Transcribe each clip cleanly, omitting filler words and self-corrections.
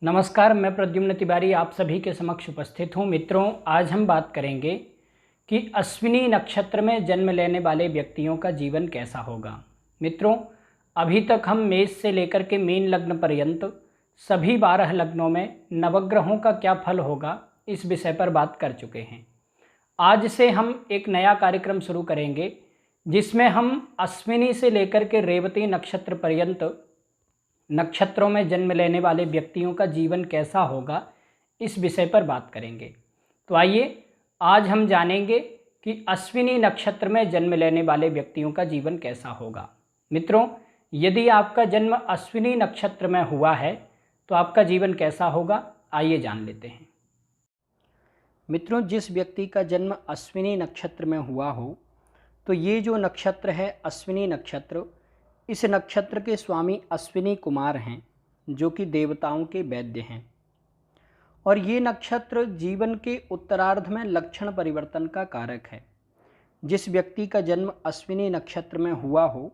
नमस्कार, मैं प्रद्युम्न तिवारी आप सभी के समक्ष उपस्थित हूँ। मित्रों, आज हम बात करेंगे कि अश्विनी नक्षत्र में जन्म लेने वाले व्यक्तियों का जीवन कैसा होगा। मित्रों, अभी तक हम मेष से लेकर के मीन लग्न पर्यंत सभी 12 लग्नों में नवग्रहों का क्या फल होगा इस विषय पर बात कर चुके हैं। आज से हम एक नया कार्यक्रम शुरू करेंगे जिसमें हम अश्विनी से लेकर के रेवती नक्षत्र पर्यंत नक्षत्रों में जन्म लेने वाले व्यक्तियों का जीवन कैसा होगा इस विषय पर बात करेंगे। तो आइए आज हम जानेंगे कि अश्विनी नक्षत्र में जन्म लेने वाले व्यक्तियों का जीवन कैसा होगा। मित्रों, यदि आपका जन्म अश्विनी नक्षत्र में हुआ है तो आपका जीवन कैसा होगा, आइए जान लेते हैं। मित्रों, जिस व्यक्ति का जन्म अश्विनी नक्षत्र में हुआ हो तो ये जो नक्षत्र है अश्विनी नक्षत्र, इस नक्षत्र के स्वामी अश्विनी कुमार हैं जो कि देवताओं के वैद्य हैं। और ये नक्षत्र जीवन के उत्तरार्ध में लक्षण परिवर्तन का कारक है। जिस व्यक्ति का जन्म अश्विनी नक्षत्र में हुआ हो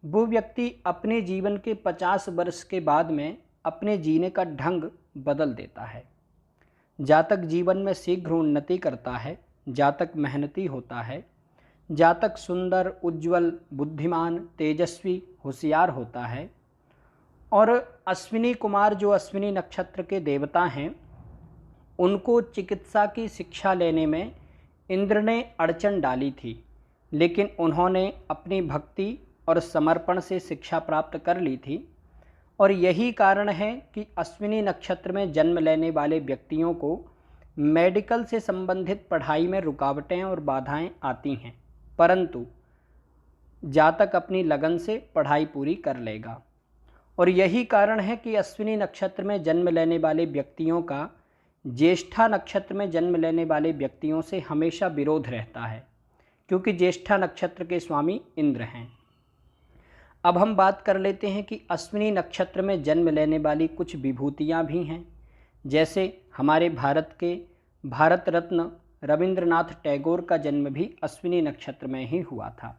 वो व्यक्ति अपने जीवन के 50 वर्ष के बाद में अपने जीने का ढंग बदल देता है। जातक जीवन में शीघ्र उन्नति करता है, जातक मेहनती होता है, जातक सुंदर, उज्ज्वल, बुद्धिमान, तेजस्वी, होशियार होता है। और अश्विनी कुमार जो अश्विनी नक्षत्र के देवता हैं, उनको चिकित्सा की शिक्षा लेने में इंद्र ने अड़चन डाली थी, लेकिन उन्होंने अपनी भक्ति और समर्पण से शिक्षा प्राप्त कर ली थी। और यही कारण है कि अश्विनी नक्षत्र में जन्म लेने वाले व्यक्तियों को मेडिकल से संबंधित पढ़ाई में रुकावटें और बाधाएं आती हैं, परंतु जातक अपनी लगन से पढ़ाई पूरी कर लेगा। और यही कारण है कि अश्विनी नक्षत्र में जन्म लेने वाले व्यक्तियों का ज्येष्ठा नक्षत्र में जन्म लेने वाले व्यक्तियों से हमेशा विरोध रहता है, क्योंकि ज्येष्ठा नक्षत्र के स्वामी इंद्र हैं। अब हम बात कर लेते हैं कि अश्विनी नक्षत्र में जन्म लेने वाली कुछ विभूतियाँ भी हैं। जैसे हमारे भारत के भारत रत्न रविंद्रनाथ टैगोर का जन्म भी अश्विनी नक्षत्र में ही हुआ था।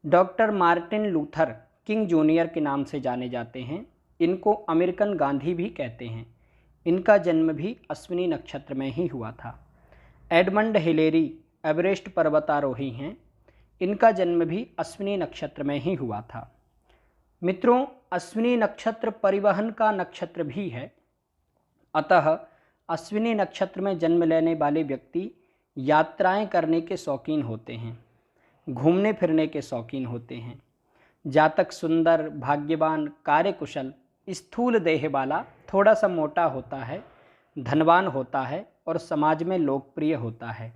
Doctor Martin Luther king junior के नाम से जाने जाते हैं, इनको अमेरिकन गांधी भी कहते हैं। इनका जन्म भी अश्विनी नक्षत्र में ही हुआ था। एडमंड हिलेरी एवरेस्ट पर्वतारोही हैं, इनका जन्म भी अश्विनी नक्षत्र में ही हुआ था। मित्रों, अश्विनी नक्षत्र परिवहन का नक्षत्र भी है, अतः अश्विनी नक्षत्र में जन्म लेने वाले व्यक्ति यात्राएं करने के शौकीन होते हैं, घूमने फिरने के शौकीन होते हैं। जातक सुंदर, भाग्यवान, कार्यकुशल, स्थूल देह वाला, थोड़ा सा मोटा होता है, धनवान होता है और समाज में लोकप्रिय होता है।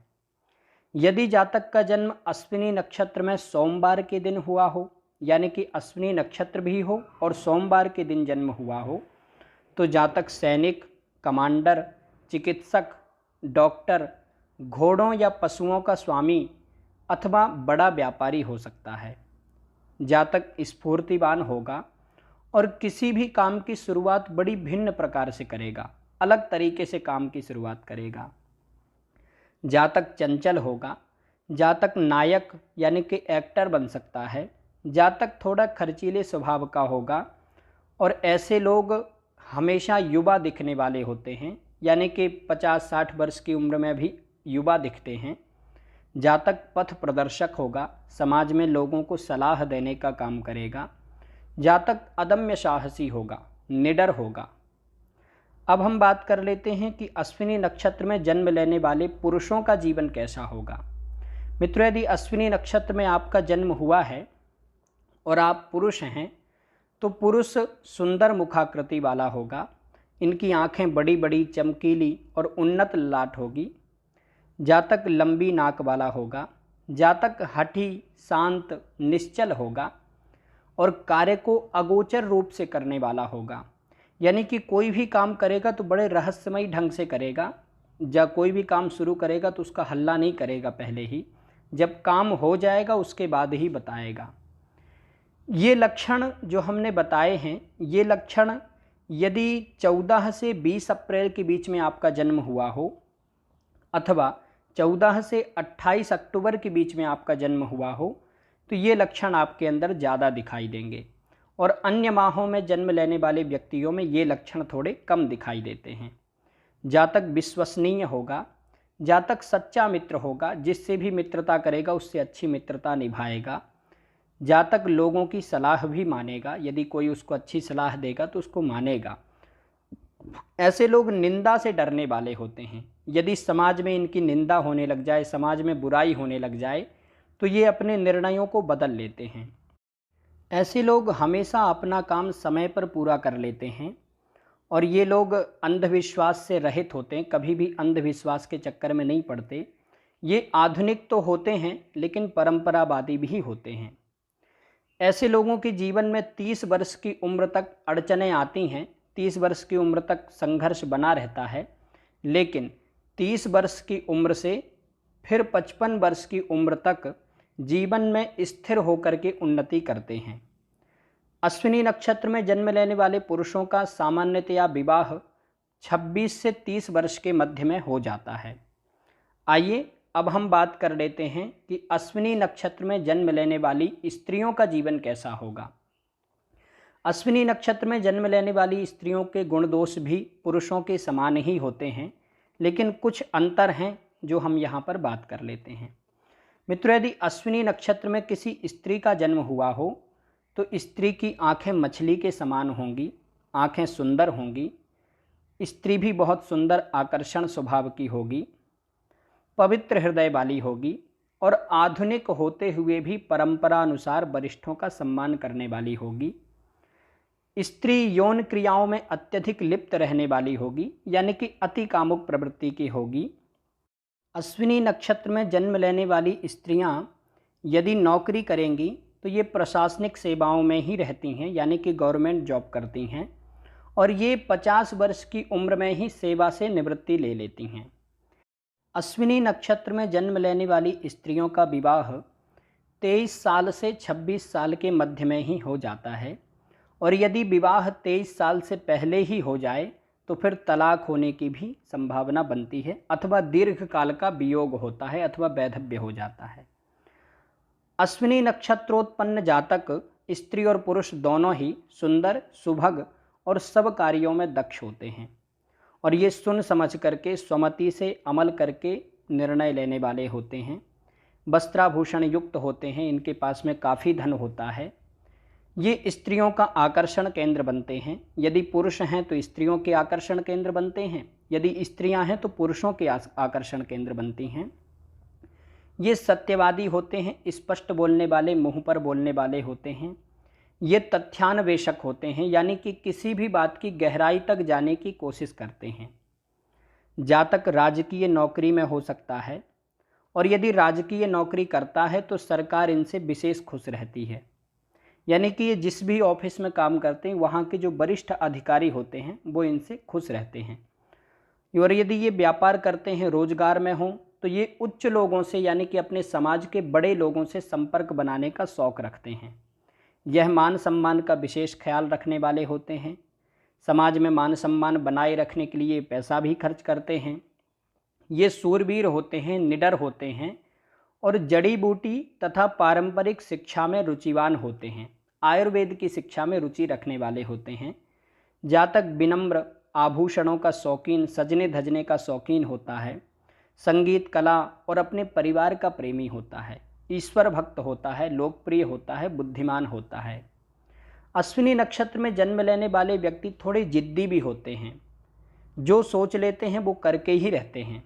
यदि जातक का जन्म अश्विनी नक्षत्र में सोमवार के दिन हुआ हो, यानी कि अश्विनी नक्षत्र भी हो और सोमवार के दिन जन्म हुआ हो, तो जातक सैनिक, कमांडर, चिकित्सक, डॉक्टर, घोड़ों या पशुओं का स्वामी अथवा बड़ा व्यापारी हो सकता है। जातक स्फूर्तिवान होगा और किसी भी काम की शुरुआत बड़ी भिन्न प्रकार से करेगा, अलग तरीके से काम की शुरुआत करेगा। जातक चंचल होगा, जातक नायक यानी कि एक्टर बन सकता है, जातक थोड़ा खर्चीले स्वभाव का होगा और ऐसे लोग हमेशा युवा दिखने वाले होते हैं, यानी कि 50-60 वर्ष की उम्र में भी युवा दिखते हैं। जातक पथ प्रदर्शक होगा, समाज में लोगों को सलाह देने का काम करेगा। जातक अदम्य साहसी होगा, निडर होगा। अब हम बात कर लेते हैं कि अश्विनी नक्षत्र में जन्म लेने वाले पुरुषों का जीवन कैसा होगा। मित्रों, यदि अश्विनी नक्षत्र में आपका जन्म हुआ है और आप पुरुष हैं तो पुरुष सुंदर मुखाकृति वाला होगा। इनकी आंखें बड़ी बड़ी, चमकीली और उन्नत ललाट होगी। जातक लंबी नाक वाला होगा। जातक हठी, शांत, निश्चल होगा और कार्य को अगोचर रूप से करने वाला होगा, यानी कि कोई भी काम करेगा तो बड़े रहस्यमयी ढंग से करेगा। जब कोई भी काम शुरू करेगा तो उसका हल्ला नहीं करेगा पहले ही, जब काम हो जाएगा उसके बाद ही बताएगा। ये लक्षण जो हमने बताए हैं, ये लक्षण यदि 14 से 20 अप्रैल के बीच में आपका जन्म हुआ हो अथवा 14 से 28 अक्टूबर के बीच में आपका जन्म हुआ हो तो ये लक्षण आपके अंदर ज़्यादा दिखाई देंगे। और अन्य माहों में जन्म लेने वाले व्यक्तियों में ये लक्षण थोड़े कम दिखाई देते हैं। जातक विश्वसनीय होगा, जातक सच्चा मित्र होगा, जिससे भी मित्रता करेगा उससे अच्छी मित्रता निभाएगा। जातक लोगों की सलाह भी मानेगा, यदि कोई उसको अच्छी सलाह देगा तो उसको मानेगा। ऐसे लोग निंदा से डरने वाले होते हैं। यदि समाज में इनकी निंदा होने लग जाए, समाज में बुराई होने लग जाए, तो ये अपने निर्णयों को बदल लेते हैं। ऐसे लोग हमेशा अपना काम समय पर पूरा कर लेते हैं और ये लोग अंधविश्वास से रहित होते हैं, कभी भी अंधविश्वास के चक्कर में नहीं पड़ते। ये आधुनिक तो होते हैं लेकिन परंपरावादी भी होते हैं। ऐसे लोगों के जीवन में 30 वर्ष की उम्र तक अड़चनें आती हैं, 30 वर्ष की उम्र तक संघर्ष बना रहता है, लेकिन 30 वर्ष की उम्र से फिर 55 वर्ष की उम्र तक जीवन में स्थिर होकर के उन्नति करते हैं। अश्विनी नक्षत्र में जन्म लेने वाले पुरुषों का सामान्यतया विवाह 26 से 30 वर्ष के मध्य में हो जाता है। आइए अब हम बात कर लेते हैं कि अश्विनी नक्षत्र में जन्म लेने वाली स्त्रियों का जीवन कैसा होगा। अश्विनी नक्षत्र में जन्म लेने वाली स्त्रियों के गुण दोष भी पुरुषों के समान ही होते हैं, लेकिन कुछ अंतर हैं जो हम यहाँ पर बात कर लेते हैं। मित्रों, यदि अश्विनी नक्षत्र में किसी स्त्री का जन्म हुआ हो तो स्त्री की आंखें मछली के समान होंगी, आंखें सुंदर होंगी, स्त्री भी बहुत सुंदर आकर्षण स्वभाव की होगी, पवित्र हृदय वाली होगी और आधुनिक होते हुए भी परंपरा अनुसार वरिष्ठों का सम्मान करने वाली होगी। स्त्री यौन क्रियाओं में अत्यधिक लिप्त रहने वाली होगी, यानी कि अति कामुक प्रवृत्ति की होगी। अश्विनी नक्षत्र में जन्म लेने वाली स्त्रियां यदि नौकरी करेंगी तो ये प्रशासनिक सेवाओं में ही रहती हैं, यानी कि गवर्नमेंट जॉब करती हैं और ये 50 वर्ष की उम्र में ही सेवा से निवृत्ति ले लेती हैं। अश्विनी नक्षत्र में जन्म लेने वाली स्त्रियों का विवाह 23 साल से 26 साल के मध्य में ही हो जाता है और यदि विवाह 23 साल से पहले ही हो जाए तो फिर तलाक होने की भी संभावना बनती है अथवा दीर्घकाल का वियोग होता है अथवा वैधव्य हो जाता है। अश्विनी नक्षत्रोत्पन्न जातक स्त्री और पुरुष दोनों ही सुंदर, सुभग और सब कार्यों में दक्ष होते हैं और ये सुन समझ करके स्वमति से अमल करके निर्णय लेने वाले होते हैं। वस्त्राभूषण युक्त होते हैं, इनके पास में काफ़ी धन होता है। ये स्त्रियों का आकर्षण केंद्र बनते हैं। यदि पुरुष हैं तो स्त्रियों के आकर्षण केंद्र बनते हैं, यदि स्त्रियां हैं तो पुरुषों के आकर्षण केंद्र बनती हैं। ये सत्यवादी होते हैं, स्पष्ट बोलने वाले, मुंह पर बोलने वाले होते हैं। ये तथ्यान्वेषक होते हैं, यानी कि किसी भी बात की गहराई तक जाने की कोशिश करते हैं। जातक राजकीय नौकरी में हो सकता है और यदि राजकीय नौकरी करता है तो सरकार इनसे विशेष खुश रहती है, यानी कि ये जिस भी ऑफिस में काम करते हैं वहाँ के जो वरिष्ठ अधिकारी होते हैं वो इनसे खुश रहते हैं। और यदि ये व्यापार करते हैं, रोजगार में हों, तो ये उच्च लोगों से यानी कि अपने समाज के बड़े लोगों से संपर्क बनाने का शौक़ रखते हैं। यह मान सम्मान का विशेष ख्याल रखने वाले होते हैं। समाज में मान सम्मान बनाए रखने के लिए पैसा भी खर्च करते हैं। ये शूरवीर होते हैं, निडर होते हैं और जड़ी बूटी तथा पारंपरिक शिक्षा में रुचिवान होते हैं। आयुर्वेद की शिक्षा में रुचि रखने वाले होते हैं। जातक विनम्र, आभूषणों का शौकीन, सजने धजने का शौकीन होता है। संगीत, कला और अपने परिवार का प्रेमी होता है। ईश्वर भक्त होता है, लोकप्रिय होता है, बुद्धिमान होता है। अश्विनी नक्षत्र में जन्म लेने वाले व्यक्ति थोड़े जिद्दी भी होते हैं। जो सोच लेते हैं वो करके ही रहते हैं।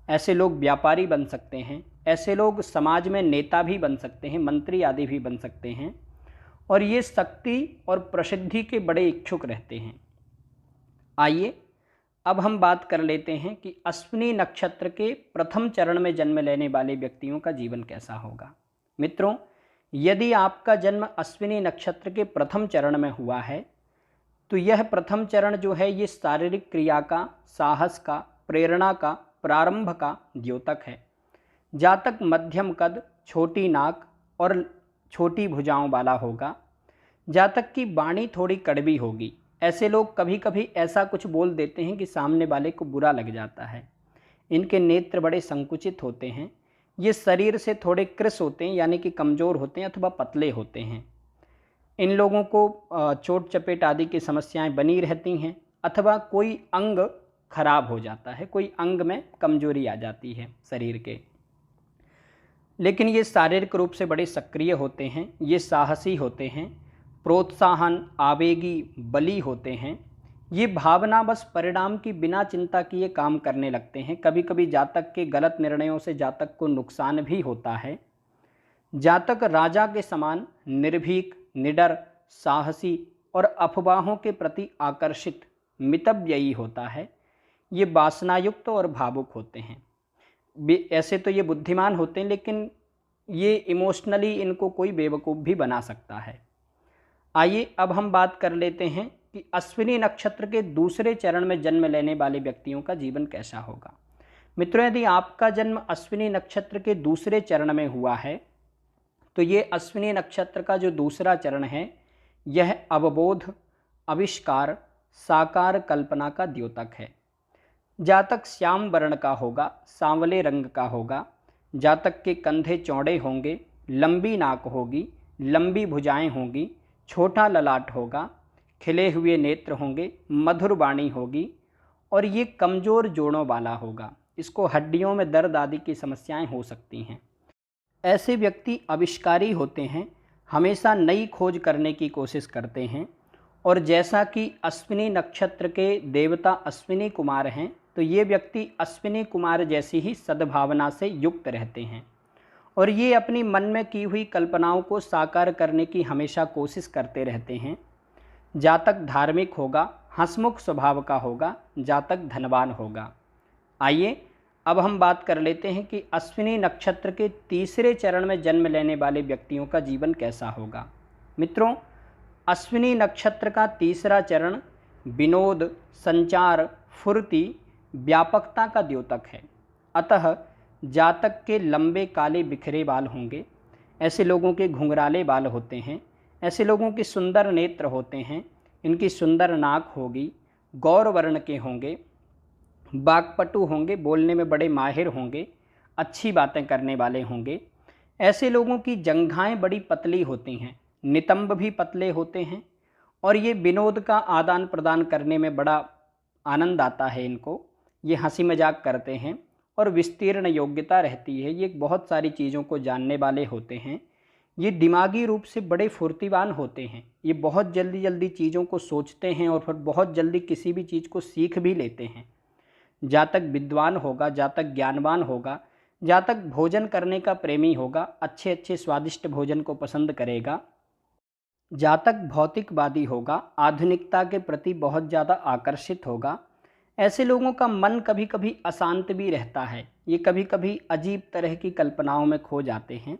ऐसे लोग व्यापारी बन सकते हैं। ऐसे लोग समाज में नेता भी बन सकते हैं, मंत्री आदि भी बन सकते हैं और ये शक्ति और प्रसिद्धि के बड़े इच्छुक रहते हैं। आइए अब हम बात कर लेते हैं कि अश्विनी नक्षत्र के प्रथम चरण में जन्म लेने वाले व्यक्तियों का जीवन कैसा होगा। मित्रों, यदि आपका जन्म अश्विनी नक्षत्र के प्रथम चरण में हुआ है तो यह प्रथम चरण जो है ये शारीरिक क्रिया का, साहस का, प्रेरणा का, प्रारंभ का द्योतक है। जातक मध्यम कद, छोटी नाक और छोटी भुजाओं वाला होगा। जातक की वाणी थोड़ी कड़वी होगी। ऐसे लोग कभी कभी ऐसा कुछ बोल देते हैं कि सामने वाले को बुरा लग जाता है। इनके नेत्र बड़े संकुचित होते हैं। ये शरीर से थोड़े कृश होते हैं, यानी कि कमज़ोर होते हैं अथवा पतले होते हैं। इन लोगों को चोट चपेट आदि की समस्याएं बनी रहती हैं, अथवा कोई अंग खराब हो जाता है, कोई अंग में कमजोरी आ जाती है शरीर के। लेकिन ये शारीरिक रूप से बड़े सक्रिय होते हैं, ये साहसी होते हैं, प्रोत्साहन, आवेगी, बली होते हैं। ये भावना बस परिणाम की बिना चिंता किए काम करने लगते हैं। कभी कभी जातक के गलत निर्णयों से जातक को नुकसान भी होता है। जातक राजा के समान निर्भीक, निडर, साहसी और अफवाहों के प्रति आकर्षित, मितव्ययी होता है। ये वासनायुक्त और भावुक होते हैं। ऐसे तो ये बुद्धिमान होते हैं, लेकिन ये इमोशनली इनको कोई बेवकूफ़ भी बना सकता है। आइए अब हम बात कर लेते हैं कि अश्विनी नक्षत्र के दूसरे चरण में जन्म लेने वाले व्यक्तियों का जीवन कैसा होगा। मित्रों, यदि आपका जन्म अश्विनी नक्षत्र के दूसरे चरण में हुआ है तो ये अश्विनी नक्षत्र का जो दूसरा चरण है यह अवबोध, आविष्कार, साकार कल्पना का द्योतक है। जातक श्याम वर्ण का होगा, सांवले रंग का होगा। जातक के कंधे चौड़े होंगे, लंबी नाक होगी, लंबी भुजाएं होंगी, छोटा ललाट होगा, खिले हुए नेत्र होंगे, मधुर वाणी होगी और ये कमज़ोर जोड़ों वाला होगा। इसको हड्डियों में दर्द आदि की समस्याएं हो सकती हैं। ऐसे व्यक्ति आविष्कारी होते हैं, हमेशा नई खोज करने की कोशिश करते हैं। और जैसा कि अश्विनी नक्षत्र के देवता अश्विनी कुमार हैं, तो ये व्यक्ति अश्विनी कुमार जैसी ही सद्भावना से युक्त रहते हैं और ये अपनी मन में की हुई कल्पनाओं को साकार करने की हमेशा कोशिश करते रहते हैं। जातक धार्मिक होगा, हंसमुख स्वभाव का होगा, जातक धनवान होगा। आइए अब हम बात कर लेते हैं कि अश्विनी नक्षत्र के तीसरे चरण में जन्म लेने वाले व्यक्तियों का जीवन कैसा होगा। मित्रों, अश्विनी नक्षत्र का तीसरा चरण विनोद, संचार, फुर्ती, व्यापकता का द्योतक है। अतः जातक के लंबे काले बिखरे बाल होंगे। ऐसे लोगों के घुंघराले बाल होते हैं। ऐसे लोगों के सुंदर नेत्र होते हैं। इनकी सुंदर नाक होगी, गौर वर्ण के होंगे, वाक्पटु होंगे, बोलने में बड़े माहिर होंगे, अच्छी बातें करने वाले होंगे। ऐसे लोगों की जंघाएं बड़ी पतली होती हैं, नितंब भी पतले होते हैं और ये विनोद का आदान प्रदान करने में बड़ा आनंद आता है इनको। ये हंसी मजाक करते हैं और विस्तीर्ण योग्यता रहती है। ये बहुत सारी चीज़ों को जानने वाले होते हैं। ये दिमागी रूप से बड़े फुर्तीवान होते हैं। ये बहुत जल्दी जल्दी चीज़ों को सोचते हैं और फिर बहुत जल्दी किसी भी चीज़ को सीख भी लेते हैं। जातक विद्वान होगा, जातक ज्ञानवान होगा, जातक भोजन करने का प्रेमी होगा, अच्छे अच्छे स्वादिष्ट भोजन को पसंद करेगा। जातक भौतिकवादी होगा, आधुनिकता के प्रति बहुत ज़्यादा आकर्षित होगा। ऐसे लोगों का मन कभी कभी अशांत भी रहता है। ये कभी कभी अजीब तरह की कल्पनाओं में खो जाते हैं।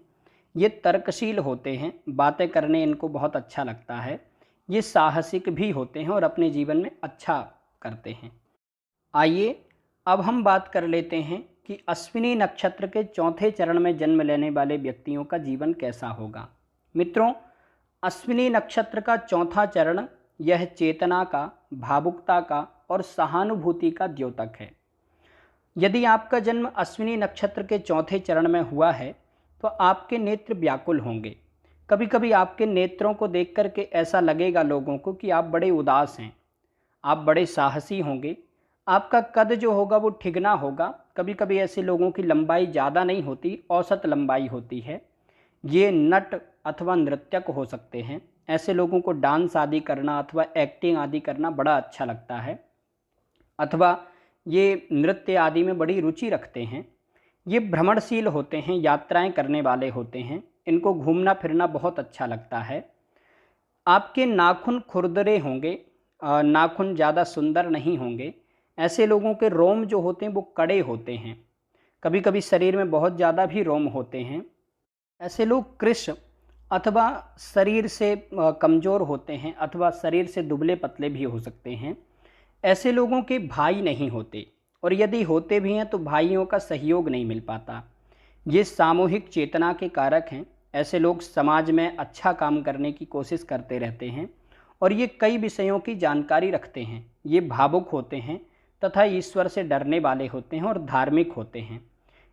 ये तर्कशील होते हैं, बातें करने इनको बहुत अच्छा लगता है। ये साहसिक भी होते हैं और अपने जीवन में अच्छा करते हैं। आइए अब हम बात कर लेते हैं कि अश्विनी नक्षत्र के चौथे चरण में जन्म लेने वाले व्यक्तियों का जीवन कैसा होगा। मित्रों, अश्विनी नक्षत्र का चौथा चरण यह चेतना का, भावुकता का और सहानुभूति का द्योतक है। यदि आपका जन्म अश्विनी नक्षत्र के चौथे चरण में हुआ है तो आपके नेत्र व्याकुल होंगे। कभी कभी आपके नेत्रों को देख कर के ऐसा लगेगा लोगों को कि आप बड़े उदास हैं। आप बड़े साहसी होंगे। आपका कद जो होगा वो ठिगना होगा। कभी कभी ऐसे लोगों की लंबाई ज़्यादा नहीं होती, औसत लंबाई होती है। ये नट अथवा नृत्यक हो सकते हैं। ऐसे लोगों को डांस आदि करना अथवा एक्टिंग आदि करना बड़ा अच्छा लगता है, अथवा ये नृत्य आदि में बड़ी रुचि रखते हैं। ये भ्रमणशील होते हैं, यात्राएं करने वाले होते हैं। इनको घूमना फिरना बहुत अच्छा लगता है। आपके नाखून खुरदरे होंगे, नाखून ज़्यादा सुंदर नहीं होंगे। ऐसे लोगों के रोम जो होते हैं वो कड़े होते हैं। कभी कभी शरीर में बहुत ज़्यादा भी रोम होते हैं। ऐसे लोग कृश अथवा शरीर से कमज़ोर होते हैं अथवा शरीर से दुबले पतले भी हो सकते हैं। ऐसे लोगों के भाई नहीं होते और यदि होते भी हैं तो भाइयों का सहयोग नहीं मिल पाता। ये सामूहिक चेतना के कारक हैं। ऐसे लोग समाज में अच्छा काम करने की कोशिश करते रहते हैं और ये कई विषयों की जानकारी रखते हैं। ये भावुक होते हैं तथा ईश्वर से डरने वाले होते हैं और धार्मिक होते हैं।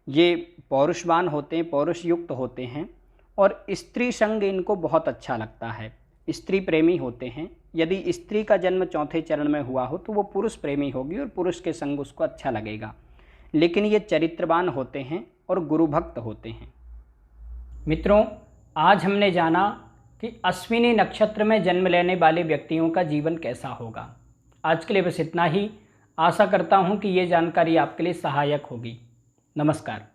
ये पौरुषवान होते हैं, पौरुष युक्त होते हैं और स्त्री संग इनको बहुत अच्छा लगता है। स्त्री प्रेमी होते हैं। यदि स्त्री का जन्म चौथे चरण में हुआ हो तो वो पुरुष प्रेमी होगी और पुरुष के संग उसको अच्छा लगेगा, लेकिन ये चरित्रवान होते हैं और गुरु भक्त होते हैं। मित्रों, आज हमने जाना कि अश्विनी नक्षत्र में जन्म लेने वाले व्यक्तियों का जीवन कैसा होगा। आज के लिए बस इतना ही। आशा करता हूँ कि ये जानकारी आपके लिए सहायक होगी। नमस्कार।